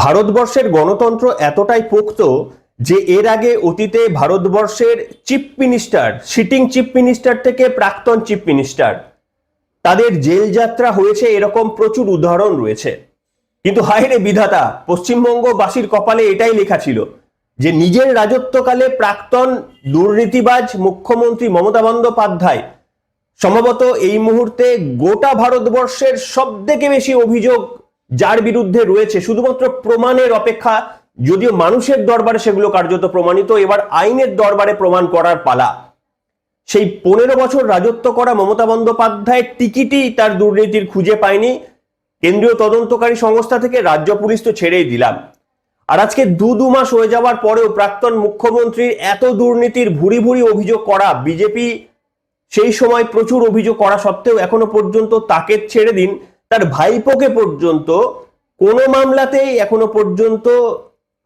ভারতবর্ষের গণতন্ত্র এতটাই পোক্ত যে এর আগে অতীতে ভারতবর্ষের chief minister, sitting chief minister থেকে প্রাক্তন চিফ মিনিস্টার, তাদের জেল যাত্রা হয়েছে, এরকম প্রচুর উদাহরণ রয়েছে। কিন্তু হায় রে বিধাতা, পশ্চিমবঙ্গবাসীর কপালে এটাই লেখা ছিল যে নিজের রাজত্বকালে প্রাক্তন দুর্নীতিবাজ মুখ্যমন্ত্রী মমতা বন্দ্যোপাধ্যায় সম্ভবত এই মুহূর্তে গোটা ভারতবর্ষের সব থেকে বেশি অভিযোগ যার বিরুদ্ধে রয়েছে, শুধুমাত্র প্রমাণের অপেক্ষা। যদিও মানুষের দরবারে সেগুলো কার্যত প্রমাণিত, এবার আইনের দরবারে প্রমাণ করার পালা। সেই 15 বছর রাজত্ব করা মমতা বন্দ্যোপাধ্যায়ের টিকিটই তার দুর্নীতির খুঁজে পায়নি কেন্দ্রীয় তদন্তকারী সংস্থা থেকে, রাজ্য পুলিশ তো ছেড়েই দিলাম। আর আজকে দু মাস হয়ে যাওয়ার পরেও প্রাক্তন মুখ্যমন্ত্রীর এত দুর্নীতির ভুরি ভুরি অভিযোগ করা, বিজেপি সেই সময় প্রচুর অভিযোগ করা সত্ত্বেও এখনো পর্যন্ত তাকে ছেড়ে দিন, তার ভাইপোকে পর্যন্ত কোনো মামলাতেই এখনো পর্যন্ত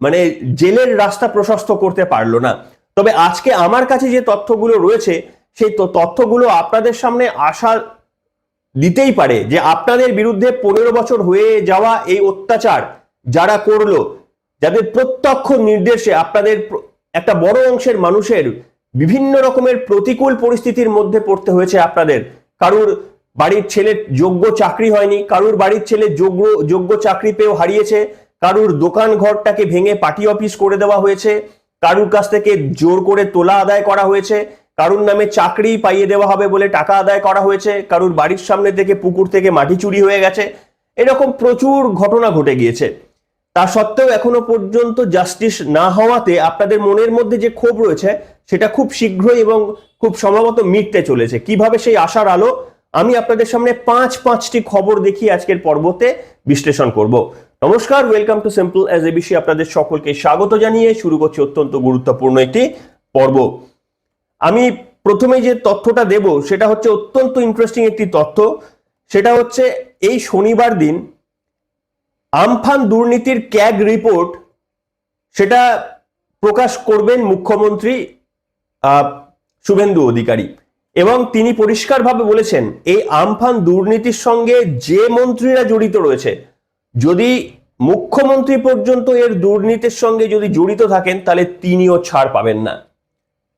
মানে জেলের রাস্তা প্রশস্ত করতে পারলো না। তবে আজকে আমার কাছে যে তথ্যগুলো রয়েছে, সেই তথ্যগুলো আপনাদের সামনে আসা দিতেই পারে যে আপনাদের বিরুদ্ধে 15 বছর হয়ে যাওয়া এই অত্যাচার যারা করলো, যাদের প্রত্যক্ষ নির্দেশে আপনাদের একটা বড় অংশের মানুষের বিভিন্ন রকমের প্রতিকূল পরিস্থিতির মধ্যে পড়তে হয়েছে আপনাদের। কারুর বাড়ির ছেলের যোগ্য চাকরি হয়নি, কারুর বাড়ির ছেলে যোগ্য চাকরি পেয়েও হারিয়েছে, কারুর দোকান ঘরটাকে ভেঙে পার্টি অফিস করে দেওয়া হয়েছে, কারুর কাছ থেকে জোর করে তোলা আদায় করা হয়েছে, কারুর নামে চাকরি পাইয়ে দেওয়া হবে বলে টাকা আদায় করা হয়েছে, কারুর বাড়ির সামনে থেকে পুকুর থেকে মাটি চুরি হয়ে গেছে। এরকম প্রচুর ঘটনা ঘটে গিয়েছে। তা সত্ত্বেও এখনো পর্যন্ত জাস্টিস না হওয়াতে আপনাদের মনের মধ্যে যে ক্ষোভ রয়েছে সেটা খুব শীঘ্রই এবং খুব সম্ভবত মিটতে চলেছে। কিভাবে সেই আশার আলো আমি আপনাদের সামনে পাঁচটি খবর দেখিয়ে আজকের পর্বতে বিশ্লেষণ করব। নমস্কার, welcome to simple as ABC. আপনাদের সকলকে স্বাগত জানিয়ে শুরু করছি অত্যন্ত গুরুত্বপূর্ণ একটি পর্ব। আমি প্রথমে যে তথ্যটা দেব সেটা হচ্ছে অত্যন্ত ইন্টারেস্টিং একটি তথ্য। সেটা হচ্ছে এই শনিবার দিন আমফান দুর্নীতির ক্যাগ রিপোর্ট সেটা প্রকাশ করবেন মুখ্যমন্ত্রী শুভেন্দু অধিকারী, এবং তিনি পরিষ্কারভাবে বলেছেন এই আমফান দুর্নীতির সঙ্গে যে মন্ত্রীরা জড়িত রয়েছে, যদি মুখ্যমন্ত্রী পর্যন্ত এর দুর্নীতির সঙ্গে যদি জড়িত থাকেন তাহলে তিনিও ছাড় পাবেন না।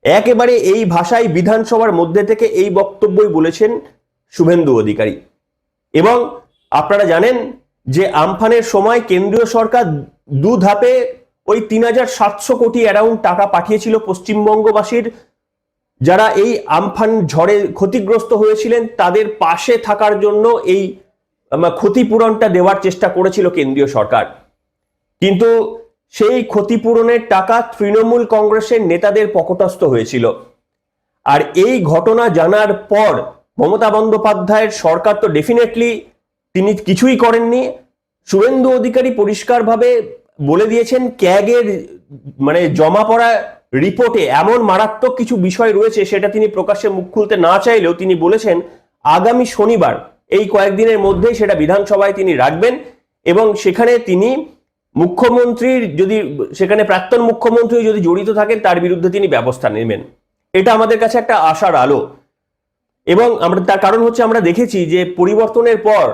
একেবারে এই ভাষায় বিধানসভার মধ্যে থেকে এই বক্তব্যই বলেছেন শুভেন্দু অধিকারী। এবং আপনারা জানেন যে আমফানের সময় কেন্দ্রীয় সরকার দু ধাপে ওই 3700 কোটি অ্যারাউন্ড টাকা পাঠিয়েছিল পশ্চিমবঙ্গবাসীর যারা এই আমফান ঝড়ে ক্ষতিগ্রস্ত হয়েছিলেন তাদের পাশে থাকার জন্য এই ক্ষতিপূরণটা দেওয়ার চেষ্টা করেছিল কেন্দ্রীয় সরকার। কিন্তু সেই ক্ষতিপূরণের টাকা তৃণমূল কংগ্রেসের নেতাদের পকেটস্থ হয়েছিল। আর এই ঘটনা জানার পর মমতা বন্দ্যোপাধ্যায়ের সরকার তো ডেফিনেটলি তিনি কিছুই করেননি। শুভেন্দু অধিকারী পরিষ্কারভাবে বলে দিয়েছেন ক্যাগের মানে জমা পড়া রিপোর্টে এমন মারাত্মক কিছু বিষয় রয়েছে সেটা তিনি প্রকাশ্যে মুখ খুলতে না চাইলেও তিনি বলেছেন আগামী শনিবার এই কয়েকদিনের মধ্যেই সেটা বিধানসভায় তিনি রাখবেন, এবং সেখানে তিনি মুখ্যমন্ত্রীর যদি সেখানে প্রাক্তন মুখ্যমন্ত্রী যদি জড়িত থাকেন তার বিরুদ্ধে তিনি ব্যবস্থা নেবেন। এটা আমাদের কাছে একটা আশার আলো। এবং আমরা তার কারণ হচ্ছে আমরা দেখেছি যে পরিবর্তনের পর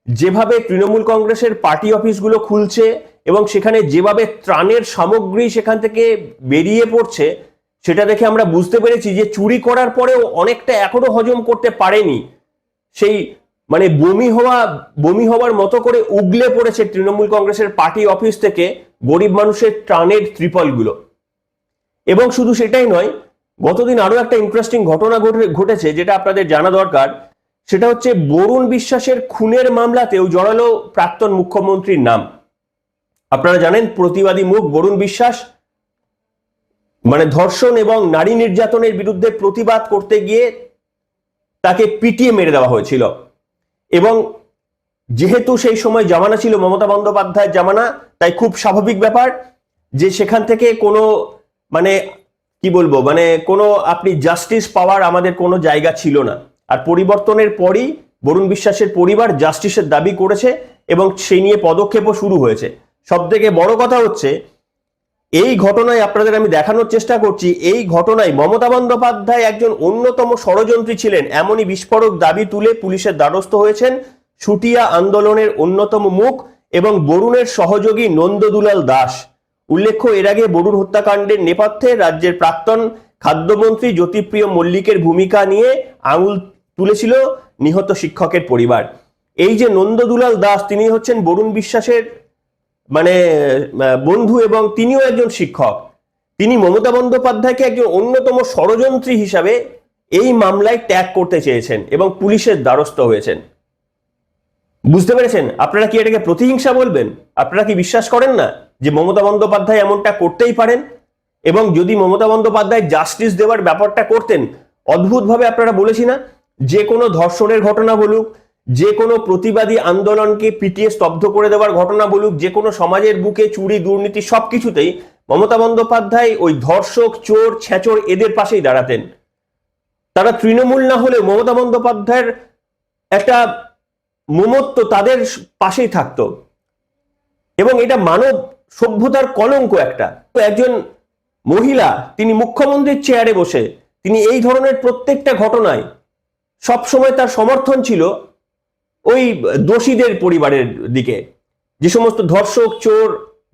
যেভাবে তৃণমূল কংগ্রেসের পার্টি অফিসগুলো খুলছে এবং সেখানে যেভাবে ত্রাণের সামগ্রী সেখান থেকে বেরিয়ে পড়ছে, সেটা দেখে আমরা বুঝতে পেরেছি যে চুরি করার পরেও অনেকটা এখনো হজম করতে পারেনি। সেই মানে বমি হওয়ার মতো করে উগলে পড়েছে তৃণমূল কংগ্রেসের পার্টি অফিস থেকে গরিব মানুষের ত্রাণের ত্রিপলগুলো। এবং শুধু সেটাই নয়, গতদিন আরো একটা ইন্টারেস্টিং ঘটনা ঘটেছে যেটা আপনাদের জানা দরকার। সেটা হচ্ছে বরুণ বিশ্বাসের খুনের মামলাতেও জড়ালো প্রাক্তন মুখ্যমন্ত্রীর নাম। আপনারা জানেন প্রতিবাদী মুখ বরুণ বিশ্বাস মানে ধর্ষণ এবং নারী নির্যাতনের বিরুদ্ধে প্রতিবাদ করতে গিয়ে তাকে পিটিয়ে মেরে দেওয়া হয়েছিল। এবং যেহেতু সেই সময় জামানা ছিল মমতা বন্দ্যোপাধ্যায়ের জামানা, তাই খুব স্বাভাবিক ব্যাপার যে সেখান থেকে কোনো মানে কি বলবো মানে কোনো আপনি জাস্টিস পাওয়ার আমাদের কোনো জায়গা ছিল না। আর পরিবর্তনের পরই বরুণ বিশ্বাসের পরিবার জাস্টিসের দাবি করেছে এবং সেই নিয়ে পদক্ষেপও শুরু হয়েছে। সব থেকে বড় কথা হচ্ছে এই ঘটনায় আপনাদের আমি দেখানোর চেষ্টা করছি, এই ঘটনায় মমতা বন্দ্যোপাধ্যায় একজন অন্যতম ষড়যন্ত্রী ছিলেন এমনই বিস্ফোরক দাবি তুলে পুলিশের দ্বারস্থ হয়েছেন শুটিয়া আন্দোলনের অন্যতম মুখ এবং বরুণের সহযোগী নন্দদুলাল দাস। উল্লেখ্য, এর আগে বরুণ হত্যাকাণ্ডের নেপথ্যে রাজ্যের প্রাক্তন খাদ্যমন্ত্রী জ্যোতিপ্রিয় মল্লিকের ভূমিকা নিয়ে আঙুল তুলেছিল নিহত শিক্ষকের পরিবার। এই যে নন্দদুলাল দাস, তিনি হচ্ছেন বরুণ বিশ্বাসের বন্ধু এবং তিনিও একজন শিক্ষক। তিনি মমতা বন্দ্যোপাধ্যায়কে একজন অন্যতম ষড়যন্ত্রী হিসাবে এই মামলায় ট্যাগ করতে চেয়েছেন এবং পুলিশের দ্বারস্থ হয়েছেন। বুঝতে পেরেছেন? আপনারা কি এটাকে প্রতিহিংসা বলবেন? আপনারা কি বিশ্বাস করেন না যে মমতা বন্দ্যোপাধ্যায় এমনটা করতেই পারেন? এবং যদি মমতা বন্দ্যোপাধ্যায় জাস্টিস দেওয়ার ব্যাপারটা করতেন, অদ্ভুতভাবে আপনারা বলেছি না, যে কোনো ধর্ষণের ঘটনা বলুক, যে কোনো প্রতিবাদী আন্দোলনকে পিটিয়ে স্তব্ধ করে দেওয়ার ঘটনা বলুক, যে কোনো সমাজের বুকে চুরি দুর্নীতি সবকিছুতেই মমতা বন্দ্যোপাধ্যায় ওই ধর্ষক, চোর, ছেঁচড় এদের পাশেই দাঁড়াতেন। তারা তৃণমূল না হলেও মমতা বন্দ্যোপাধ্যায়ের একটা মমত্ব তাদের পাশেই থাকতো এবং এটা মানব সভ্যতার কলঙ্ক। একজন মহিলা, তিনি মুখ্যমন্ত্রীর চেয়ারে বসে তিনি এই ধরনের প্রত্যেকটা ঘটনায় সবসময় তার সমর্থন ছিল ওই দোষীদের পরিবারের দিকে। যে সমস্ত ধর্ষক, চোর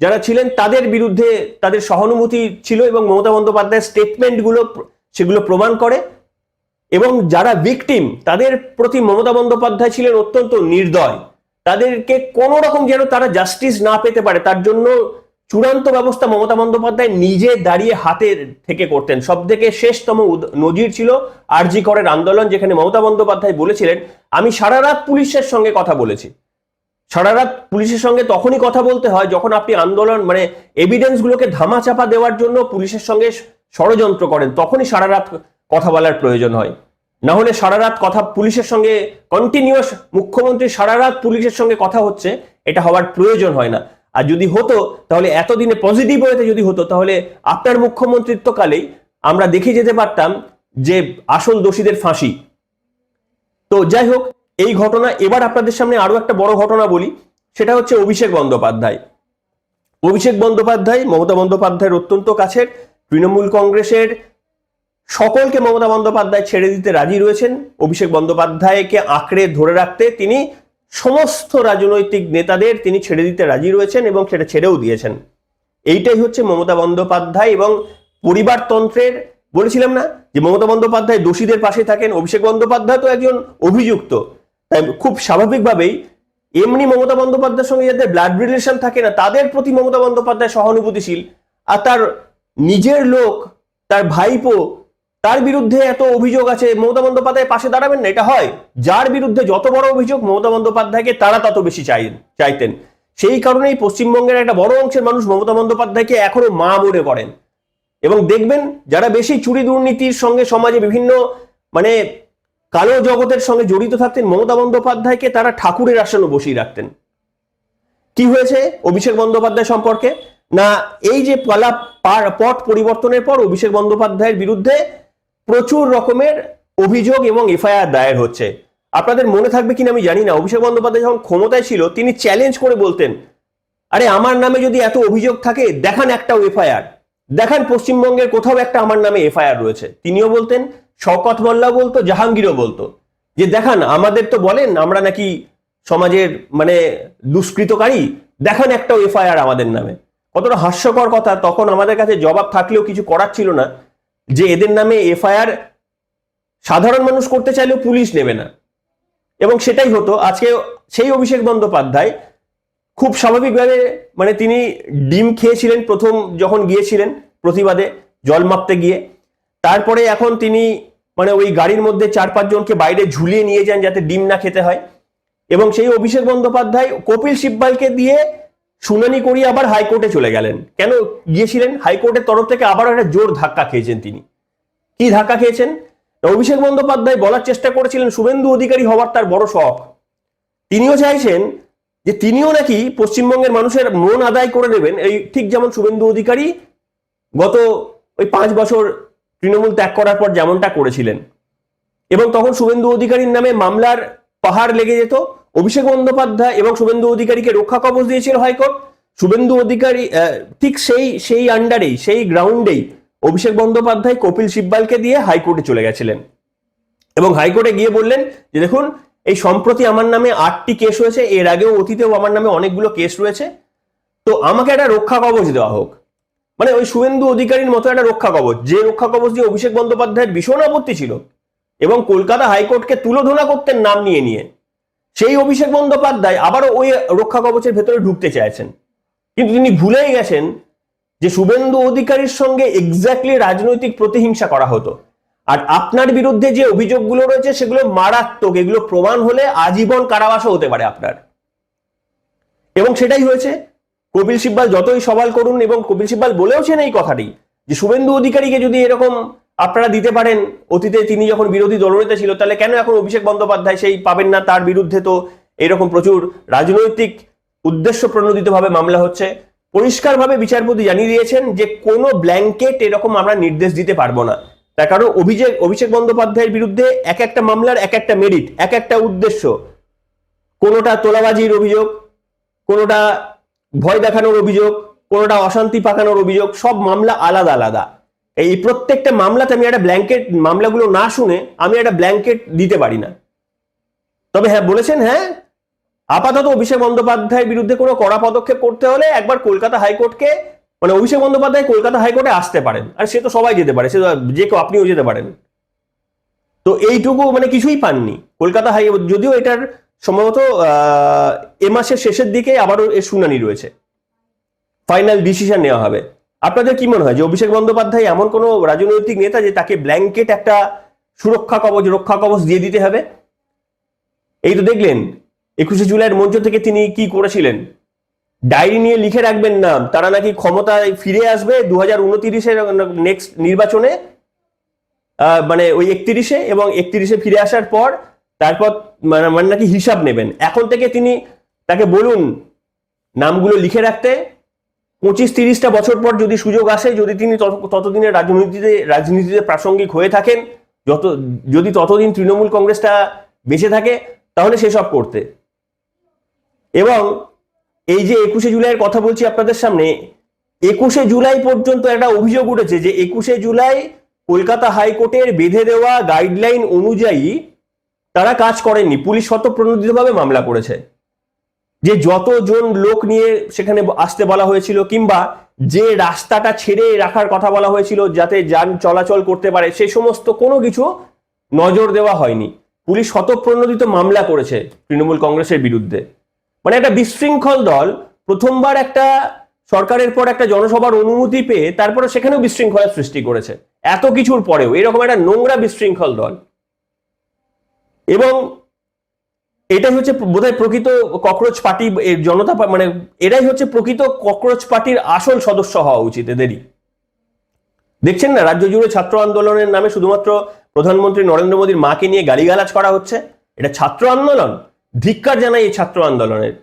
যারা ছিলেন তাদের বিরুদ্ধে তাদের সহানুভূতি ছিল এবং মমতা বন্দ্যোপাধ্যায়ের স্টেটমেন্টগুলো সেগুলো প্রমাণ করে। এবং যারা ভিকটিম তাদের প্রতি মমতা বন্দ্যোপাধ্যায় ছিলেন অত্যন্ত নির্দয়। তাদেরকে কোনো রকম যেন তারা জাস্টিস না পেতে পারে তার জন্য চূড়ান্ত ব্যবস্থা মমতা বন্দ্যোপাধ্যায় নিজে দাঁড়িয়ে হাতে থেকে করতেন। সব থেকে শেষতম নজির ছিল আরজি করের আন্দোলন, যেখানে মমতা বন্দ্যোপাধ্যায় বলেছিলেন, আমি সারা রাত পুলিশের সঙ্গে কথা বলেছি। সারা রাত পুলিশের সঙ্গে তখনই কথা বলতে হয় যখন আপনি আন্দোলন এভিডেন্স গুলোকে ধামাচাপা দেওয়ার জন্য পুলিশের সঙ্গে ষড়যন্ত্র করেন, তখনই সারা রাত কথা বলার প্রয়োজন হয়। না হলে সারা রাত কথা পুলিশের সঙ্গে কন্টিনিউয়াস, মুখ্যমন্ত্রী সারা রাত পুলিশের সঙ্গে কথা হচ্ছে, এটা হওয়ার প্রয়োজন হয় না। আর যদি হতো তাহলে এতদিনে পজিটিভ ওয়েতে যদি হতো তাহলে আপনার মুখ্যমন্ত্রিত্বকালেই আমরা দেখে যেতে পারতাম যে আসল দোষীদের ফাঁসি। তো যাই হোক, এই ঘটনা। এবার আপনাদের সামনে আরো একটা বড় ঘটনা বলি, সেটা হচ্ছে অভিষেক বন্দ্যোপাধ্যায়। অভিষেক বন্দ্যোপাধ্যায় মমতা বন্দ্যোপাধ্যায়ের অত্যন্ত কাছের। তৃণমূল কংগ্রেসের সকলকে মমতা বন্দ্যোপাধ্যায় ছেড়ে দিতে রাজি রয়েছেন। অভিষেক বন্দ্যোপাধ্যায়কে আঁকড়ে ধরে রাখতে তিনি সমস্ত রাজনৈতিক নেতাদের তিনি ছেড়ে দিতে রাজি রয়েছেন এবং সেটা ছেড়েও দিয়েছেন। এইটাই হচ্ছে মমতা বন্দ্যোপাধ্যায় এবং পরিবারতন্ত্রের। বলেছিলাম না যে মমতা বন্দ্যোপাধ্যায় দোষীদের পাশে থাকেন, অভিষেক বন্দ্যোপাধ্যায় তো একজন অভিযুক্ত। তাই খুব স্বাভাবিকভাবেই এমনি মমতা বন্দ্যোপাধ্যায়ের সঙ্গে যাদের ব্লাড রিলেশন থাকে না তাদের প্রতি মমতা বন্দ্যোপাধ্যায় সহানুভূতিশীল। আর তার নিজের লোক, তার ভাইপো, তার বিরুদ্ধে এত অভিযোগ আছে, মমতা বন্দ্যোপাধ্যায় পাশে দাঁড়াবেন না? এটা হয়? যার বিরুদ্ধে যত বড় অভিযোগ মমতা বন্দ্যোপাধ্যায়কে তারা তত বেশি চাইতেন। সেই কারণেই পশ্চিমবঙ্গের একটা বড় অংশের মানুষ মমতা বন্দ্যোপাধ্যায়কে এখনো মা মনে করেন। এবং দেখবেন যারা বেশি চুরি দুর্নীতির সঙ্গে সমাজে বিভিন্ন কালো জগতের সঙ্গে জড়িত থাকতেন, মমতা বন্দ্যোপাধ্যায়কে তারা ঠাকুরের আসনে বসিয়ে রাখতেন। কি হয়েছে অভিষেক বন্দ্যোপাধ্যায় সম্পর্কে? না, এই যে পট পরিবর্তনের পর অভিষেক বন্দ্যোপাধ্যায়ের বিরুদ্ধে প্রচুর রকমের অভিযোগ এবং এফআইআর দায়ের হচ্ছে। আপনাদের মনে থাকবে কিনা আমি জানি না, অভিষেক বন্দ্যোপাধ্যায় যখন ক্ষমতায় ছিল তিনি চ্যালেঞ্জ করে বলতেন, আরে আমার নামে যদি এত অভিযোগ থাকে দেখান একটা এফআইআর, দেখান পশ্চিমবঙ্গের কোথাও একটা আমার নামে এফআইআর রয়েছে। তিনিও বলতেন, শওকত মোল্লা বলতো, জাহাঙ্গীরও বলতো যে দেখান, আমাদের তো বলেন আমরা নাকি সমাজের দুষ্কৃতকারী, দেখান একটা এফআইআর আমাদের নামে। কতটা হাস্যকর কথা। তখন আমাদের কাছে জবাব থাকলেও কিছু করার ছিল না যে এদের নামে এফআইআর সাধারণ মানুষ করতে চাইলেও পুলিশ নেবে না। এবং সেটাই হতো। আজকে সেই অভিষেক বন্দ্যোপাধ্যায় খুব স্বাভাবিকভাবে তিনি ডিম খেয়েছিলেন প্রথম যখন গিয়েছিলেন প্রতিবাদে জল মাপতে গিয়ে। তারপরে এখন তিনি ওই গাড়ির মধ্যে 4-5 জনকে বাইরে ঝুলিয়ে নিয়ে যান যাতে ডিম না খেতে হয়। এবং সেই অভিষেক বন্দ্যোপাধ্যায় কপিল সিব্বালকে দিয়ে শুনানি করিয়ে আবার হাইকোর্টে চলে গেলেন। কেন গিয়েছিলেন? হাইকোর্টের তরফ থেকে আবার একটা জোর ধাক্কা খেয়েছেন তিনি। কি ধাক্কা খেয়েছেন? অভিষেক বন্দ্যোপাধ্যায় বলার চেষ্টা করেছিলেন শুভেন্দু অধিকারী হওয়ার তার বড় শখ। তিনিও চাইছেন যে তিনিও নাকি পশ্চিমবঙ্গের মানুষের মন আদায় করে নেবেন, এই ঠিক যেমন শুভেন্দু অধিকারী গত 5 বছর তৃণমূল ত্যাগ করার পর যেমনটা করেছিলেন। এবং তখন শুভেন্দু অধিকারীর নামে মামলার পাহাড় লেগে যেত। অভিষেক বন্দ্যোপাধ্যায় এবং শুভেন্দু অধিকারীকে রক্ষা কবচ দিয়েছিল হাইকোর্ট। শুভেন্দু অধিকারী ঠিক সেই আন্ডারেই, সেই গ্রাউন্ডেই অভিষেক বন্দ্যোপাধ্যায় কপিল সিব্বালকে দিয়ে হাইকোর্টে চলে গেছিলেন এবং হাইকোর্টে গিয়ে বললেন যে দেখুন, এই সম্প্রতি আমার নামে 8টি কেস হয়েছে, এর আগেও অতীতেও আমার নামে অনেকগুলো কেস রয়েছে। তো আমাকে একটা রক্ষা কবচ দেওয়া হোক, মানে ওই শুভেন্দু অধিকারীর মতো একটা রক্ষা কবচ, যে রক্ষা কবচ দিয়ে অভিষেক বন্দ্যোপাধ্যায়ের ভীষণ আপত্তি ছিল এবং কলকাতা হাইকোর্টকে তুলোধনা করতেন নাম নিয়ে নিয়ে, সেই অভিষেক বন্দ্যোপাধ্যায় আবারও ওই রক্ষা কবচের ভেতরে ঢুকতে চাইছেন। কিন্তু তিনি ভুলেই গেছেন যে শুভেন্দু অধিকারীর সঙ্গে এক্স্যাক্টলি রাজনৈতিক প্রতিহিংসা করা হতো। আর আপনার বিরুদ্ধে যে অভিযোগগুলো রয়েছে সেগুলো মারাত্মক, এগুলো প্রমাণ হলে আজীবন কারাবাসও হতে পারে আপনার। এবং সেটাই হয়েছে। কপিল সিব্বাল যতই সওয়াল করুন, এবং কপিল সিব্বাল বলেওছেন এই কথাটি যে শুভেন্দু অধিকারীকে যদি এরকম আপনারা দিতে পারেন, অতীতে তিনি যখন বিরোধী দলনেতা ছিল, তাহলে কেন এখন অভিষেক বন্দ্যোপাধ্যায় সেই পাবেন না? তার বিরুদ্ধে তো এরকম প্রচুর রাজনৈতিক উদ্দেশ্য প্রণোদিতভাবে মামলা হচ্ছে। পরিষ্কারভাবে বিচারপতি জানিয়ে দিয়েছেন যে কোনো ব্ল্যাঙ্কেট এরকম আমরা নির্দেশ দিতে পারবো না, তার কারণ অভিষেক বন্দ্যোপাধ্যায়ের বিরুদ্ধে এক একটা মামলার এক একটা মেরিট, এক একটা উদ্দেশ্য। কোনোটা তোলাবাজির অভিযোগ, কোনোটা ভয় দেখানোর অভিযোগ, কোনোটা অশান্তি পাকানোর অভিযোগ, সব মামলা আলাদা আলাদা। এই প্রত্যেকটা মামলাতে আমি একটা ব্ল্যাঙ্কেট, মামলাগুলো না শুনে আমি একটা ব্ল্যাঙ্কেট দিতে পারি না। তবে হ্যাঁ বলেছেন, হ্যাঁ আপাতত অভিষেক বন্দ্যোপাধ্যায়ের বিরুদ্ধে কোনো কড়া পদক্ষেপ করতে হলে একবার কলকাতা হাইকোর্টকে, মানে অভিষেক বন্দ্যোপাধ্যায় কলকাতা হাইকোর্টে আসতে পারেন। আর সে তো সবাই যেতে পারে, সে যে কেউ, আপনিও যেতে পারেন। তো এইটুকু মানে কিছুই পাননি কলকাতা হাইকোর্ট, যদিও এটার সম্ভবত এ মাসের শেষের দিকে আবারও এর শুনানি রয়েছে, ফাইনাল ডিসিশন নেওয়া হবে। আপনাদের কি মনে হয় যে অভিষেক বন্দ্যোপাধ্যায় এমন কোনো রাজনৈতিক নেতা যে তাকে ব্ল্যাঙ্কেট একটা সুরক্ষা কবচ, রক্ষা কবচ দিয়ে দিতে হবে? এই তো দেখলেন 21শে জুলাইয়ের মঞ্চ থেকে তিনি কি করেছিলেন, ডায়েরি নিয়ে লিখে রাখবেন নাম, তারা নাকি ক্ষমতায় ফিরে আসবে 2029-এর নেক্সট নির্বাচনে, মানে ওই 31-এ, এবং 31-এ ফিরে আসার পর তারপর মানে নাকি হিসাব নেবেন। এখন থেকে তিনি তাকে বলুন নামগুলো লিখে রাখতে, 25-30টা বছর পর যদি সুযোগ আসে, যদি তিনি ততদিনের রাজনীতিতে প্রাসঙ্গিক হয়ে থাকেন, যদি ততদিন তৃণমূল কংগ্রেসটা বেঁচে থাকে, তাহলে সেসব করতে। এবং এই যে 21শে জুলাইয়ের কথা বলছি আপনাদের সামনে, 21শে জুলাই পর্যন্ত একটা অভিযোগ উঠেছে যে 21শে জুলাই কলকাতা হাইকোর্টের বেঁধে দেওয়া গাইডলাইন অনুযায়ী তারা কাজ করেননি। পুলিশ স্বতঃপ্রণোদিতভাবে মামলা করেছে, যে যতজন লোক নিয়ে সেখানে আসতে বলা হয়েছিল, কিংবা যে রাস্তাটা ছেড়ে রাখার কথা বলা হয়েছিল যাতে যান চলাচল করতে পারে, সে সমস্ত কোনো কিছু নজর দেওয়া হয়নি। পুলিশ স্বতঃপ্রণোদিত মামলা করেছে তৃণমূল কংগ্রেসের বিরুদ্ধে। মানে একটা বিশৃঙ্খল দল প্রথমবার একটা সরকারের পর একটা জনসভার অনুমতি পেয়ে তারপরে সেখানেও বিশৃঙ্খলার সৃষ্টি করেছে। এত কিছুর পরেও এরকম একটা নোংরা বিশৃঙ্খল দল। এবং এটাই হচ্ছে বোধহয় প্রকৃত ককরোচ পার্টি, জনতা, মানে এরাই হচ্ছে প্রকৃত ককরোচ পার্টির আসল সদস্য হওয়া উচিত এদেরই। দেখছেন না, রাজ্য জুড়ে ছাত্র আন্দোলনের নামে শুধুমাত্র প্রধানমন্ত্রী নরেন্দ্র মোদীর মাকে নিয়ে গালিগালাজ করা হচ্ছে। এটা ছাত্র আন্দোলন, ধিক্কার জানাই এই ছাত্র আন্দোলনের।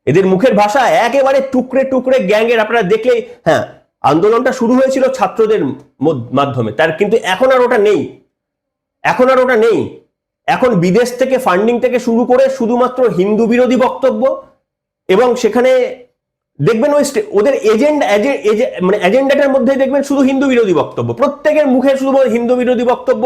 এদের মুখের ভাষা একেবারে টুকরে টুকরে গ্যাংয়ের। আপনারা দেখলেই, হ্যাঁ আন্দোলনটা শুরু হয়েছিল ছাত্রদের মাধ্যমে, তার কিন্তু এখন আর ওটা নেই, এখন আর ওটা নেই। এখন বিদেশ থেকে ফান্ডিং থেকে শুরু করে শুধুমাত্র হিন্দু বিরোধী বক্তব্য, এবং সেখানে দেখবেন ওই ওদের মানে এজেন্ডাটার মধ্যে দেখবেন শুধু হিন্দু বিরোধী বক্তব্য, প্রত্যেকের মুখে শুধু হিন্দু বিরোধী বক্তব্য,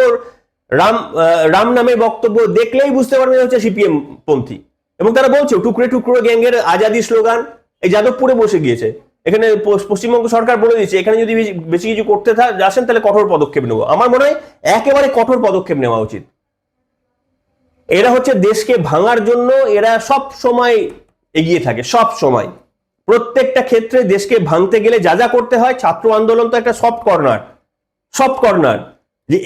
রাম নামের বক্তব্য। দেখলেই বুঝতে পারবেন হচ্ছে সিপিএম পন্থী। এবং তারা বলছে টুকরে টুকরো গ্যাংয়ের আজাদি স্লোগান এই যাদবপুরে বসে গিয়েছে। এখানে পশ্চিমবঙ্গ সরকার বলে দিচ্ছে এখানে যদি বেশি কিছু করতে আসেন তাহলে কঠোর পদক্ষেপ নেব। আমার মনে হয় একেবারে কঠোর পদক্ষেপ নেওয়া উচিত। এরা হচ্ছে দেশকে ভাঙার জন্য, এরা সব সময় এগিয়ে থাকে, সব সময় প্রত্যেকটা ক্ষেত্রে দেশকে ভাঙতে গেলে যা যা করতে হয়। ছাত্র আন্দোলন তো একটা সফট কর্নার, যে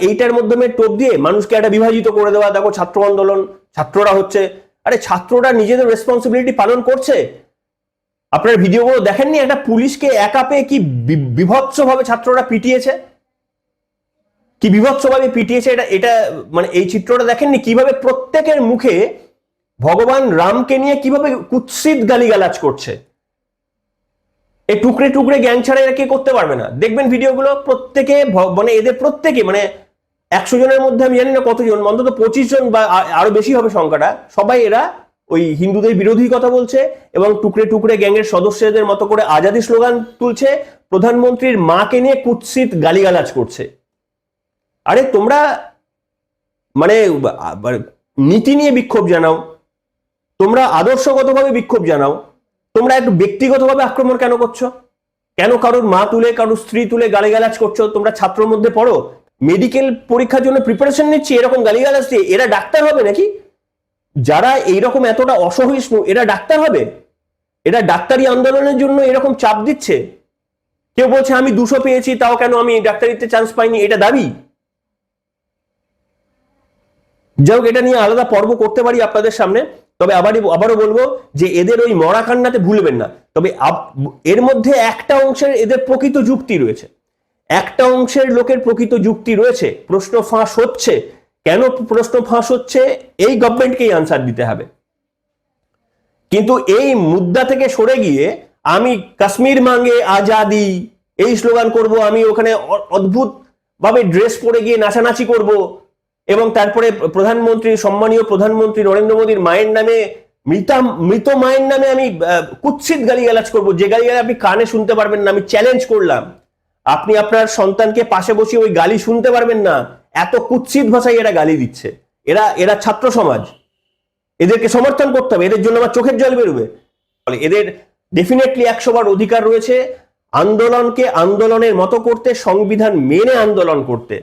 এইটার মাধ্যমে টোপ দিয়ে মানুষকে একটা বিভাজিত করে দেওয়া। দেখো ছাত্র আন্দোলন, ছাত্ররা হচ্ছে, আরে ছাত্ররা নিজেদের রেসপন্সিবিলিটি পালন করছে। আপনার ভিডিওগুলো দেখেননি, একটা পুলিশকে একা পেয়ে কি বিভৎসভাবে ছাত্ররা পিটিয়েছে, কি বিভৎসভাবে পিটিয়েছে। এটা মানে এই চিত্রটা দেখেননি, কিভাবে প্রত্যেকের মুখে ভগবান রামকে নিয়ে কিভাবে কুৎসিত গালিগালাজ করছে। এই টুকরে টুকরে গ্যাং ছাড়া এরা কে করতে পারবে না। দেখবেন ভিডিওগুলো, প্রত্যেকে মানে এদের প্রত্যেকে, মানে 100 জনের মধ্যে আমি জানি না কতজন, অন্তত 25 জন বা আরো বেশি হবে সংখ্যাটা, সবাই এরা ওই হিন্দুদের বিরোধী কথা বলছে এবং টুকরে টুকরে গ্যাংয়ের সদস্যদের মতো করে আজাদি স্লোগান তুলছে, প্রধানমন্ত্রীর মাকে নিয়ে কুৎসিত গালিগালাজ করছে। আরে তোমরা মানে নীতি নিয়ে বিক্ষোভ জানাও, তোমরা আদর্শগতভাবে বিক্ষোভ জানাও, তোমরা একটু ব্যক্তিগতভাবে আক্রমণ কেন করছো? কেন কারোর মা তুলে কারোর স্ত্রী তুলে গালিগালাজ করছো? তোমরা ছাত্রর মধ্যে পড়ো, মেডিকেল পরীক্ষার জন্য প্রিপারেশন নিচ্ছি, এরকম গালিগালাজ দিয়ে এরা ডাক্তার হবে নাকি? যারা এইরকম এতটা অসহিষ্ণু এরা ডাক্তার হবে? এরা ডাক্তারি আন্দোলনের জন্য এরকম চাপ দিচ্ছে। কেউ বলছে আমি 200 পেয়েছি তাও কেন আমি ডাক্তারিতে চান্স পাইনি, এটা দাবি। যাই হোক, এটা নিয়ে আলাদা পর্ব করতে পারি আপনাদের সামনে। তবে আবারও বলবো যে এদের ওই মরা কান্নাতে ভুলবেন না। তবে এর মধ্যে একটা অংশের এদের প্রকৃত যুক্তি রয়েছে, একটা অংশের লোকের প্রকৃত যুক্তি রয়েছে। প্রশ্ন ফাঁস হচ্ছে, কেন প্রশ্ন ফাঁস হচ্ছে এই গভর্নমেন্টকেই আনসার দিতে হবে। কিন্তু এই মুদ্রা থেকে সরে গিয়ে আমি কাশ্মীর মাঙ্গে আজাদি এই স্লোগান করব, আমি ওখানে অদ্ভুত ভাবে ড্রেস পরে গিয়ে নাচানাচি করব, এবং তারপরে প্রধানমন্ত্রী, সম্মানীয় প্রধানমন্ত্রী নরেন্দ্র মোদীর মায়ের নামে, মৃত মায়ের নামে আমি কুৎসিত গালিগালাজ করব, যে গালিগালাজ আপনি কানে শুনতে পারবেন না। আমি চ্যালেঞ্জ করলাম, আপনি আপনার সন্তানকে পাশে বসিয়ে ওই গালি শুনতে পারবেন না, এত কুৎসিত ভাষায় এরা গালি দিচ্ছে। এরা ছাত্র সমাজ, এদেরকে সমর্থন করতে হবে, এদের জন্য আমার চোখের জল বেরোবে। এদের ডেফিনেটলি 100 বার অধিকার রয়েছে আন্দোলনকে আন্দোলনের মতো করতে, সংবিধান মেনে আন্দোলন করতে।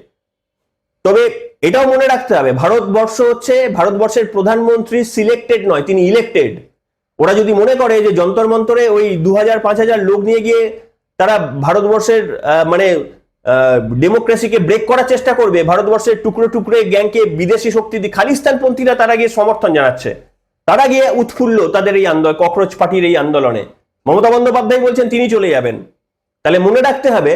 তবে এটাও মনে রাখতে হবে, ভারতবর্ষের প্রধানমন্ত্রী সিলেক্টেড নয়, তিনি ইলেক্টেড। ওরা যদি মনে করে যে যন্তর মন্তরে ওই 2000-5000 লোক নিয়ে গিয়ে তারা ভারতবর্ষের মানে ডেমোক্রেসিকে ব্রেক করার চেষ্টা করবে, ভারতবর্ষের টুকরো টুকরো গ্যাংকে বিদেশি শক্তি দিয়ে খালিস্তানপন্থীরা তারা গিয়ে সমর্থন জানাচ্ছে, তারা গিয়ে উৎফুল্ল তাদের এই আন্দোলন, ককরোচ পার্টির এই আন্দোলনে। মমতা বন্দ্যোপাধ্যায় বলছেন তিনি চলে যাবেন। তাহলে মনে রাখতে হবে,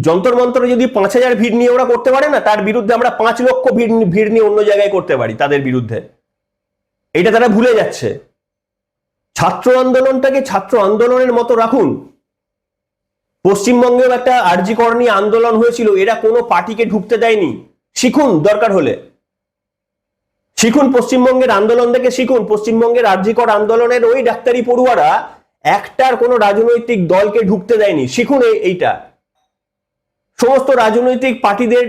যন্তর মন্ত্রে যদি 5000 ভিড় নিয়ে ওরা করতে পারে না, তার বিরুদ্ধে আমরা 5 লক্ষ ভিড় নিয়ে অন্য জায়গায় করতে পারি তাদের বিরুদ্ধে। এটা তারা ভুলে যাচ্ছে। ছাত্র আন্দোলনটাকে ছাত্র আন্দোলনের মতো রাখুন। পশ্চিমবঙ্গেও একটা আরজি কর নিয়ে আন্দোলন হয়েছিল, এরা কোনো পার্টিকে ঢুকতে দেয়নি। শিখুন, দরকার হলে শিখুন, পশ্চিমবঙ্গের আন্দোলন থেকে শিখুন। পশ্চিমবঙ্গের আরজি কর আন্দোলনের ওই ডাক্তারি পড়ুয়ারা একটার কোনো রাজনৈতিক দলকে ঢুকতে দেয়নি। শিখুন এইটা। সমস্ত রাজনৈতিক পার্টিদের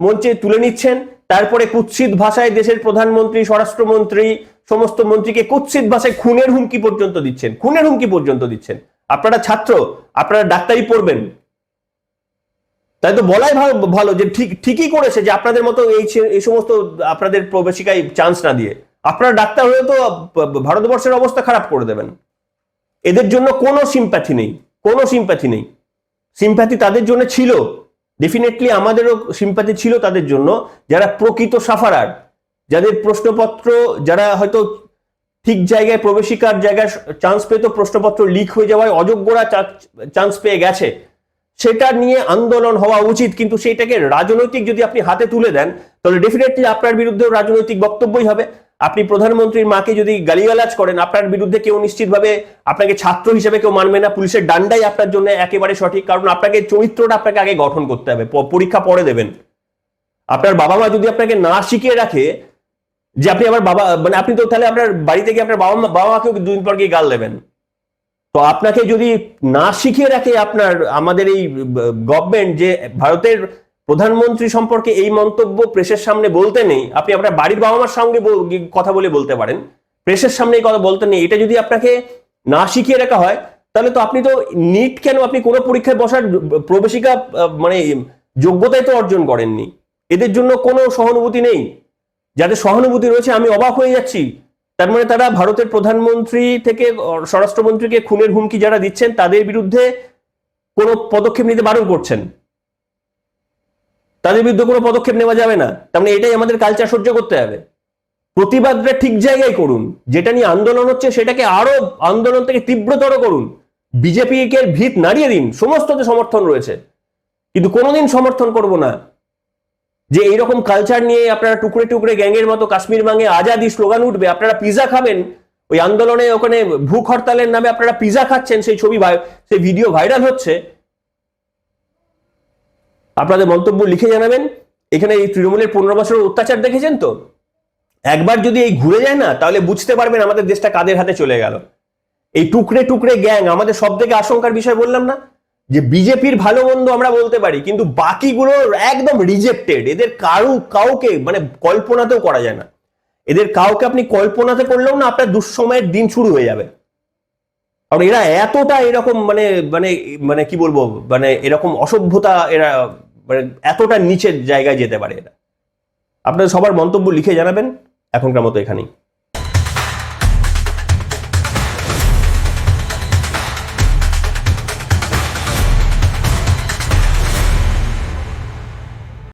মঞ্চে তুলে নিচ্ছেন, তারপরে কুৎসিত ভাষায় দেশের প্রধানমন্ত্রী, স্বরাষ্ট্রমন্ত্রী, সমস্ত মন্ত্রীকে কুৎসিত ভাষায় খুনের হুমকি পর্যন্ত দিচ্ছেন। আপনারা ছাত্র, আপনারা ডাক্তারি পড়বেন, তাই তো বলাই ভালো যে ঠিকই করেছে যে আপনাদের মতো এই সমস্ত আপনাদের প্রবেশিকায় চান্স না দিয়ে আপনারা ডাক্তার হয়ে তো ভারতবর্ষের অবস্থা খারাপ করে দেবেন। এদের জন্য কোনো সিম্প্যাথি নেই। সিম্প্যাথি তাদের জন্য ছিল, ডেফিনেটলি আমাদেরও সিম্প্যাথি ছিল তাদের জন্য, যারা প্রকৃত সাফারার, যাদের প্রশ্নপত্র, যারা হয়তো ঠিক জায়গায় প্রবেশিকার জায়গায় চান্স পেত, প্রশ্নপত্র লিক হয়ে যাওয়ায় অযোগ্যরা চান্স পেয়ে গেছে, সেটা নিয়ে আন্দোলন হওয়া উচিত। কিন্তু সেটাকে রাজনৈতিক যদি আপনি হাতে তুলে দেন, তাহলে ডেফিনেটলি আপনার বিরুদ্ধে রাজনৈতিক বক্তব্যই হবে। আপনি প্রধানমন্ত্রীর মাকে যদি গালিগালাজ করেন, আপনার বিরুদ্ধে কেউ নিশ্চিতভাবে আপনাকে ছাত্র হিসেবে কেউ মানবে না। পুলিশের ডান্ডাই আপনার জন্য একেবারে সঠিক, কারণ আপনাকে চরিত্রটা আপনাকে আগে গঠন করতে হবে, পরীক্ষা পরে দেবেন। আপনার বাবা মা যদি আপনাকে না শিখিয়ে রাখে যে আপনি আবার বাবা, মানে আপনি তো তাহলে আপনার বাড়িতে গিয়ে আপনার বাবা মাকেও 2 দিন পর গিয়ে গাল দেবেন। তো আপনাকে যদি না শিখিয়ে রাখে আমাদের এই গভর্নমেন্ট যে ভারতের প্রধানমন্ত্রী সম্পর্কে এই মন্তব্য প্রেসের সামনে বলতে নেই, আপনি আপনার বাড়ির বাবা মার সঙ্গে কথা বলতে পারেন, প্রেসের সামনে এই কথা বলতে নেই, এটা যদি আপনাকে না শিখিয়ে রাখা হয়, তাহলে তো আপনি তো নিট কেন, আপনি কোনো পরীক্ষায় বসার প্রবেশিকা মানে যোগ্যতাই তো অর্জন করেননি। এদের জন্য কোনো সহানুভূতি নেই। যাদের সহানুভূতি রয়েছে আমি অবাক হয়ে যাচ্ছি। তার মানে তারা ভারতের প্রধানমন্ত্রী থেকে স্বরাষ্ট্রমন্ত্রীকে খুনের হুমকি যারা দিচ্ছেন তাদের বিরুদ্ধে কোনো পদক্ষেপ নিতে বারণ করছেন, তাদের বিরুদ্ধে কোনো পদক্ষেপ নেওয়া যাবে না। তার মানে এটাই আমাদের কালচার সহ্য করতে হবে। প্রতিবাদটা ঠিক জায়গায় করুন, যেটা নিয়ে আন্দোলন হচ্ছে সেটাকে আরো আন্দোলন থেকে তীব্রতর করুন। বিজেপিকে ভিত নাড়িয়ে দিন, সমস্ততে সমর্থন রয়েছে, কিন্তু কোনোদিন সমর্থন করব না যে এইরকম কালচার নিয়ে আপনারা টুকরে টুকরে গ্যাংয়ের মতো কাশ্মীর মাঙ্গে আজাদি স্লোগান উঠবে, আপনারা পিজা খাবেন ওই আন্দোলনে, ওখানে ভুখ হরতালের নামে আপনারা পিজা খাচ্ছেন, সেই ছবি সেই ভিডিও ভাইরাল হচ্ছে। আপনাদের মন্তব্য লিখে জানাবেন। এখানে এই তৃণমূলের 15 বছরের অত্যাচার দেখেছেন তো, একবার যদি এই ঘুরে যায় না, তাহলে বুঝতে পারবেন আমাদের দেশটা কাদের হাতে চলে গেল। এই টুকরে টুকরে গ্যাং আমাদের সব থেকে আশঙ্কার বিষয়। বললাম না যে বিজেপির ভালো মন্দ আমরা বলতে পারি, কিন্তু বাকিগুলো একদম রিজেক্টেড, এদের কাউকে মানে কল্পনাতেও করা যায় না। এদের কাউকে আপনি কল্পনাতে করলেও না আপনার দুঃসময়ের দিন শুরু হয়ে যাবে। আর এরা এতটা এরকম মানে মানে মানে কি বলবো, মানে এরকম অসভ্যতা, এরা মানে এতটা নিচের জায়গায় যেতে পারে এরা। আপনাদের সবার মন্তব্য লিখে জানাবেন। এখনকার মতো এখানেই।